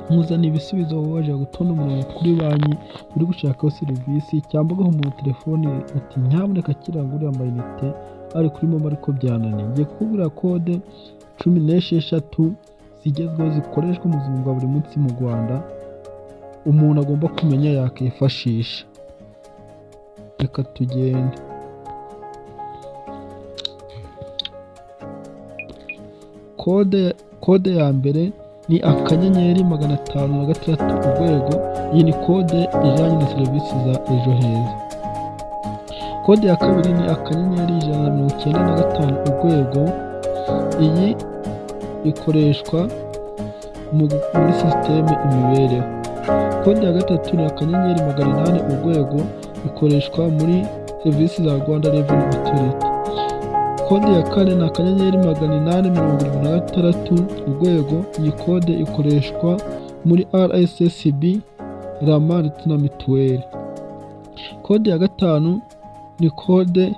nkuzana ibisubizo wowe waje gutonda umurongo kuri banki uri gushakaho serivisi cyangwa ugaha telefone ati nyamuneka kirangurira amayinite ari kuri momo ariko byananiye. Ngiye kukubwira kode 16 zigezweho zikoreshwa mu buzima bwa buri munsi mu Rwanda umuntu agomba kumenya yakifashisha. Reka tugende. Kode ya mbere ni akanyenyeri 506 urwego. Iyi ni kode ijyanye na serivisi za ejo heza. Kode ya kabiri ni akanyenyeri 195 urwego. Iyi ikoreshwa muri sisiteme imibereho. Kode ya gatatu ni akanyenyeri 800 urwego. Ikoreshwa muri serivisi za Rwanda Revenue Authority. Kode ya kane ni akanyenyeri 876 urwego. Iyi kode ikoreshwa muri RSSB, Rama ndetse na mituweli. Kode ya gatanu ni kode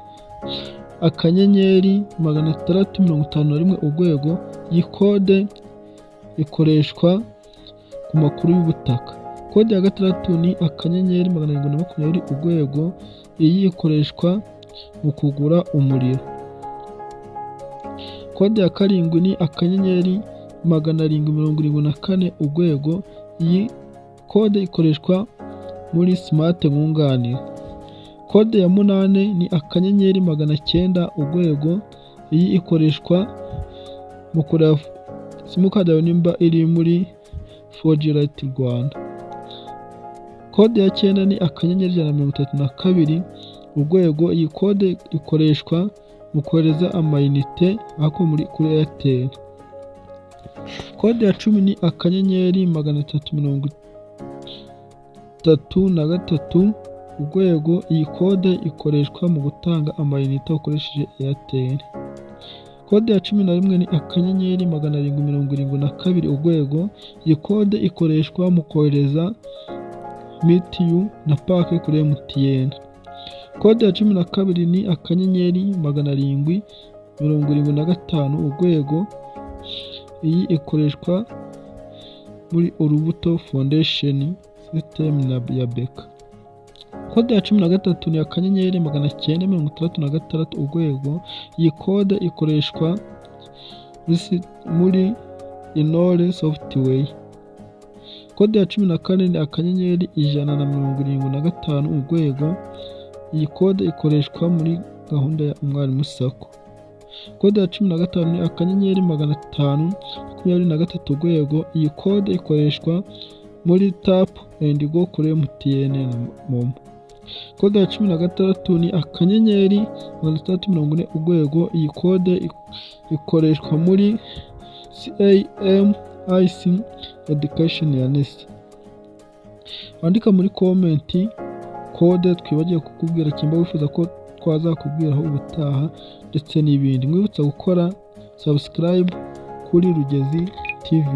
akanyenyeri 651 urwego. Iyi kode ikoreshwa ku makuru y'ubutaka. Kode ya gatandatu ni akanyenyeri 720 urwego. Iyi ikoreshwa mu kugura umuriro. Kode ya karindwi ni akanyenyeri 774 urwego. Iyi kode ikoreshwa muri smart nkunganire. Kode ya munane ni akanyenyeri 900 urwego. Iyi ikoreshwa mu kureba simukadi yawe nimba iri muri 4G Lite Rwanda. Kode ya 9 ni akanyenyeri 132 urwego. Iyi kode ikoreshwa mu kohereza amayinite ako kuri Airtel. Kode ya 10 ni akanyenyeri 333 urwego. Iyi kode ikoreshwa mu gutanga amayinite ukoresheje Airtel. Kode ya 11 ni akanyenyeri 772 urwego. Iyi kode ikoreshwa mu kohereza mitiyu na pake kuri MTN. Kode ya 12 ni akanyenyeri 775 urwego. Iyi ikoreshwa muri Urubuto Foundation System ya Beka. Kode ya 13 ni akanyenyeri 966 urwego. Iyi kode ikoreshwa muri Inore Software. Kode ya 14 ni akanyenyeri 175 urwego. Iyi kode ikoreshwa muri gahunda ya umwarimu sako. Kode ya 15 ni akanyenyeri 523 urwego. Iyi kode ikoreshwa muri Tap and Go kuri MTN na Momo. Kode ya 16 ni akanyenyeri 340 urwego. Iyi kode ikoreshwa muri CAMIC Education ya NEST. Andika muri komenti kode twibagiye kukubwira kimba wifuza ko twazakubwiraho ubutaha ndetse n'ibindi. Mwibutsa gukora subscribe kuri Rugezi TV.